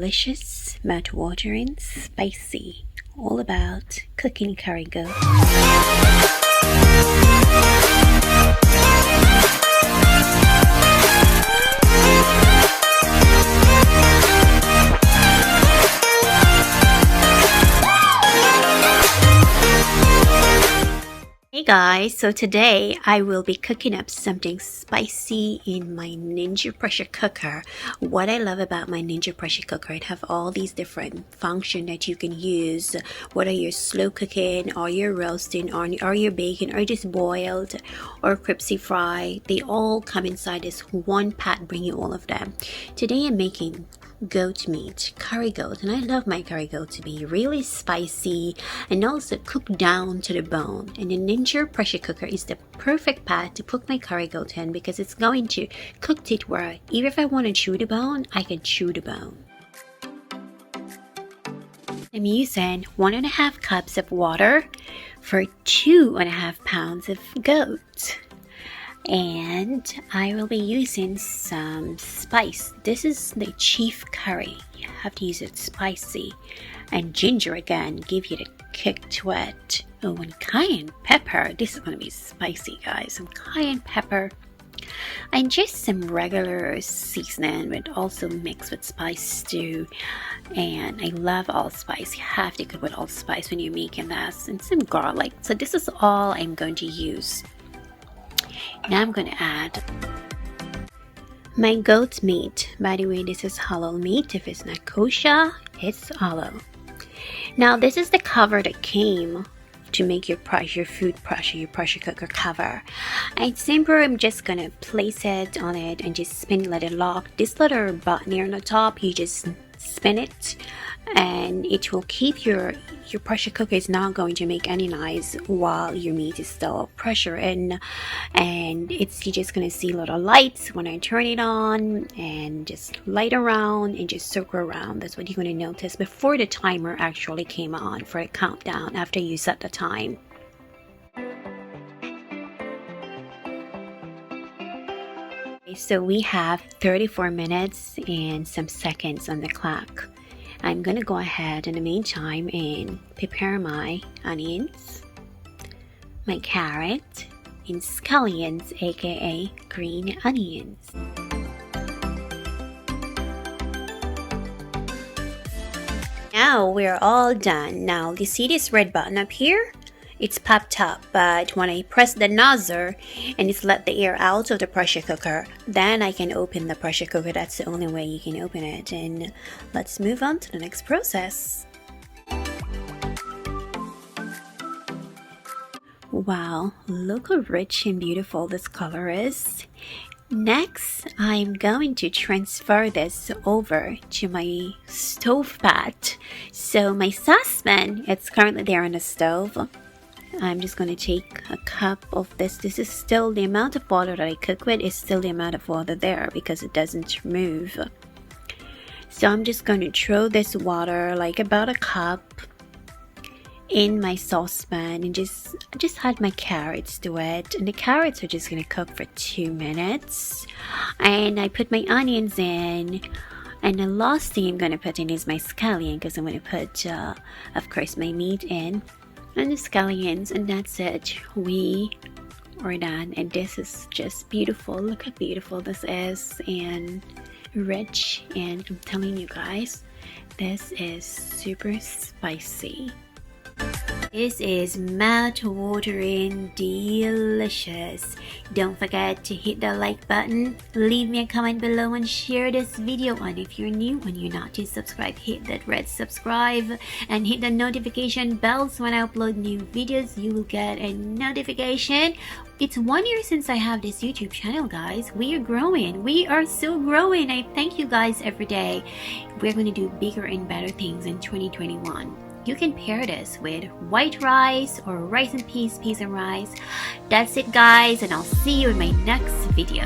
Delicious, mouth-watering, spicy, all about cooking curry goat. Hey guys, so today I will be cooking up something spicy in my Ninja pressure cooker. What I love about my Ninja pressure cooker, it have all these different functions that you can use, whether you're slow cooking or you're roasting or you're baking or just boiled or crispy fry. They all come inside this one pot, bring you all of them. Today I'm making goat meat, curry goat, and I love my curry goat to be really spicy and also cooked down to the bone. And the Ninja pressure cooker is the perfect pot to put my curry goat in because it's going to cook it where even if I want to chew the bone, I can chew the bone. I'm using 1.5 cups of water for 2.5 pounds of goat. And I will be using some spice. This is the chief curry. You have to use it spicy. And ginger again, give you the kick to it. Oh, and cayenne pepper. This is going to be spicy, guys. Some cayenne pepper. And just some regular seasoning, but also mixed with spice too. And I love allspice. You have to cook with allspice when you're making this. And some garlic. So this is all I'm going to use. Now I'm going to add my goat meat. By the way, this is halal meat. If it's not kosher, it's halal. Now this is the cover that came to make your food pressure, your pressure cooker cover. And simple, I'm just going to place it on it and just spin, let it lock. This little button here on the top, you just spin it and it will keep your pressure cooker is not going to make any noise while your meat is still pressure in, and you're just gonna see little lights when I turn it on and just light around and just circle around. That's what you're gonna notice before the timer actually came on for a countdown after you set the time. So we have 34 minutes and some seconds on the clock. I'm gonna go ahead in the meantime and prepare my onions, my carrot, and scallions, aka green onions. Now we're all done. Now you see this red button up here? It's popped up, but when I press the nozzle and it's let the air out of the pressure cooker, then I can open the pressure cooker. That's the only way you can open it. And let's move on to the next process. Wow, look how rich and beautiful this color is. Next, I'm going to transfer this over to my stove pot. So my saucepan, it's currently there on the stove. I'm just going to take a cup of this. This is still the amount of water that I cook with is still the amount of water there because it doesn't move. So I'm just going to throw this water, like about a cup, in my saucepan and just add my carrots to it. And the carrots are just going to cook for 2 minutes. And I put my onions in. And the last thing I'm going to put in is my scallion because I'm going to put, of course, my meat in. And the scallions, and that's it. We are done, and this is just beautiful. Look how beautiful this is, and rich, and I'm telling you guys, this is super spicy. This is mouth-watering, delicious. Don't forget to hit the like button, leave me a comment below and share this video. And if you're new and you're not yet subscribed, hit that red subscribe and hit the notification bell so when I upload new videos you will get a notification. It's 1 year since I have this YouTube channel, guys. We are growing. We are still growing. I thank you guys every day. We're going to do bigger and better things in 2021. You can pair this with white rice or rice and peas and rice. That's it, guys, and I'll see you in my next video.